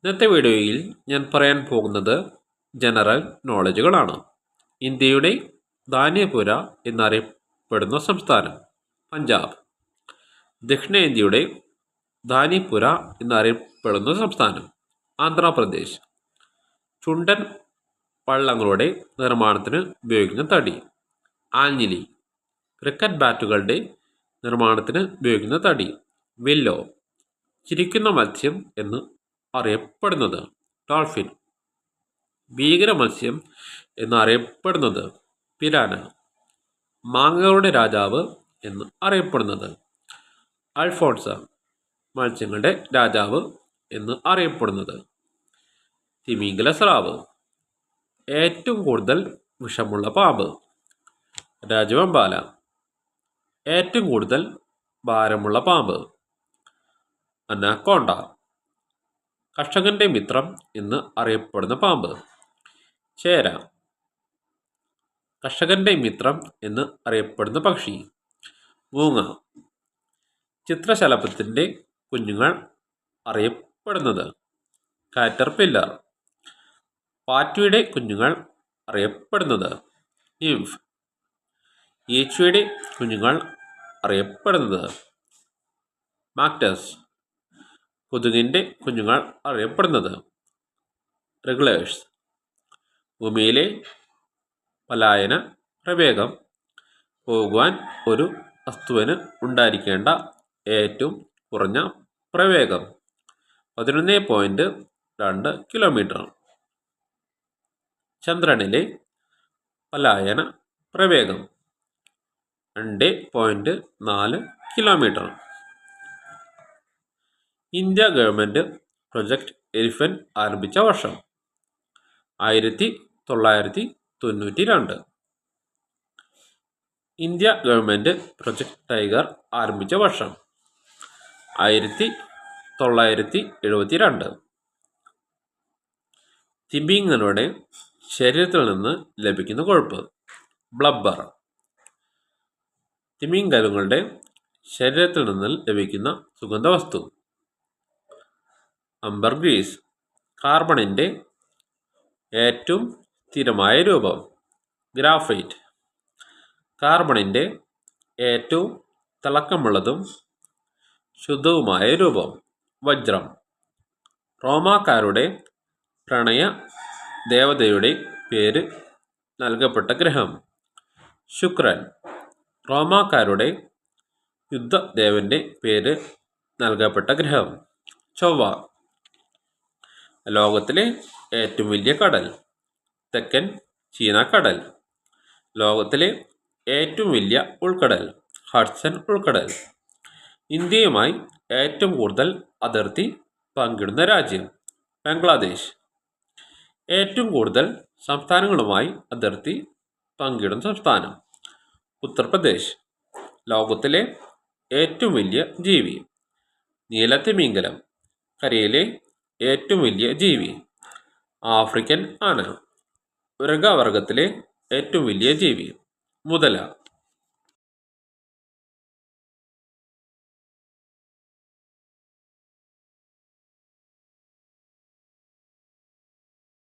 ഇന്നത്തെ വീഡിയോയിൽ ഞാൻ പറയാൻ പോകുന്നത് ജനറൽ നോളജുകളാണ്. ഇന്ത്യയുടെ ധാന്യപുര എന്നറിയപ്പെടുന്ന സംസ്ഥാനം പഞ്ചാബ്. ദക്ഷിണേന്ത്യയുടെ ധാന്യപുര എന്നറിയപ്പെടുന്ന സംസ്ഥാനം ആന്ധ്രാപ്രദേശ്. ചുണ്ടൻ വള്ളങ്ങളുടെ നിർമ്മാണത്തിന് ഉപയോഗിക്കുന്ന തടി ആഞ്ഞിലി. ക്രിക്കറ്റ് ബാറ്റുകളുടെ നിർമ്മാണത്തിന് ഉപയോഗിക്കുന്ന തടി വില്ലോ. ചിരിക്കുന്ന മത്സ്യം എന്ന് അറിയപ്പെടുന്നത് ഡോൾഫിൻ. ഭീകര മത്സ്യം എന്നറിയപ്പെടുന്നത് പിരാന. മാങ്ങകളുടെ രാജാവ് എന്ന് അറിയപ്പെടുന്നത് അൽഫോൺസ. മത്സ്യങ്ങളുടെ രാജാവ് എന്ന് അറിയപ്പെടുന്നത് തിമിംഗല സ്രാവ്. ഏറ്റവും കൂടുതൽ വിഷമുള്ള പാമ്പ് രാജവെമ്പാല. ഏറ്റവും കൂടുതൽ ഭാരമുള്ള പാമ്പ് അനാക്കോണ്ട. കർഷകന്റെ മിത്രം എന്ന് അറിയപ്പെടുന്ന പാമ്പ് ചേര. കർഷകന്റെ മിത്രം എന്ന് അറിയപ്പെടുന്ന പക്ഷി മൂങ്ങ. ചിത്രശലഭത്തിന്റെ കുഞ്ഞുങ്ങൾ അറിയപ്പെടുന്നത് കാറ്റർപില്ലർ. പാറ്റയുടെ കുഞ്ഞുങ്ങൾ അറിയപ്പെടുന്നത് നിംഫ്. ഈച്ചയുടെ കുഞ്ഞുങ്ങൾ അറിയപ്പെടുന്നത് മാക്ടസ്. കൊതുകിൻ്റെ കുഞ്ഞുങ്ങൾ അറിയപ്പെടുന്നത് റെഗുലേഴ്സ്. ഭൂമിയിലെ പലായന പ്രവേഗം. പോകുവാൻ ഒരു വസ്തുവിന് ഉണ്ടായിരിക്കേണ്ട ഏറ്റവും കുറഞ്ഞ പ്രവേഗം 11.2 കിലോമീറ്റർ. ചന്ദ്രനിലെ പലായന പ്രവേഗം 2.4 kilometre. India government project elephant ആരംഭിച്ച വർഷം 1992. ഇന്ത്യ ഗവൺമെൻറ് പ്രൊജക്റ്റ് ടൈഗർ ആരംഭിച്ച വർഷം 1972. തിമിംഗലങ്ങളുടെ ശരീരത്തിൽ നിന്ന് ലഭിക്കുന്ന കൊഴുപ്പ് ബ്ലബ്ബർ. തിമിംഗലങ്ങളുടെ ശരീരത്തിൽ നിന്ന് ലഭിക്കുന്ന സുഗന്ധവസ്തു അംബർഗ്രീസ്. കാർബണിൻ്റെ ഏറ്റവും സ്ഥിരമായ രൂപം ഗ്രാഫൈറ്റ്. കാർബണിൻ്റെ ഏറ്റവും തിളക്കമുള്ളതും ശുദ്ധവുമായ രൂപം വജ്രം. റോമാക്കാരുടെ പ്രണയ ദേവതയുടെ പേര് നൽകപ്പെട്ട ഗ്രഹം ശുക്രൻ. റോമാക്കാരുടെ യുദ്ധദേവന്റെ പേര് നൽകപ്പെട്ട ഗ്രഹം ചൊവ്വ. ലോകത്തിലെ ഏറ്റവും വലിയ കടൽ തെക്കൻ ചീന കടൽ. ലോകത്തിലെ ഏറ്റവും വലിയ ഉൾക്കടൽ ഹഡ്സൺ ഉൾക്കടൽ. ഇന്ത്യയുമായി ഏറ്റവും കൂടുതൽ അതിർത്തി പങ്കിടുന്ന രാജ്യം ബംഗ്ലാദേശ്. ഏറ്റവും കൂടുതൽ സംസ്ഥാനങ്ങളുമായി അതിർത്തി പങ്കിടുന്ന സംസ്ഥാനം ഉത്തർപ്രദേശ്. ലോകത്തിലെ ഏറ്റവും വലിയ ജീവി നീലത്തിമിംഗലം. കരയിലെ ഏറ്റവും വലിയ ജീവി ആഫ്രിക്കൻ ആന. ഉരഗവർഗത്തിലെ ഏറ്റവും വലിയ ജീവി മുതല.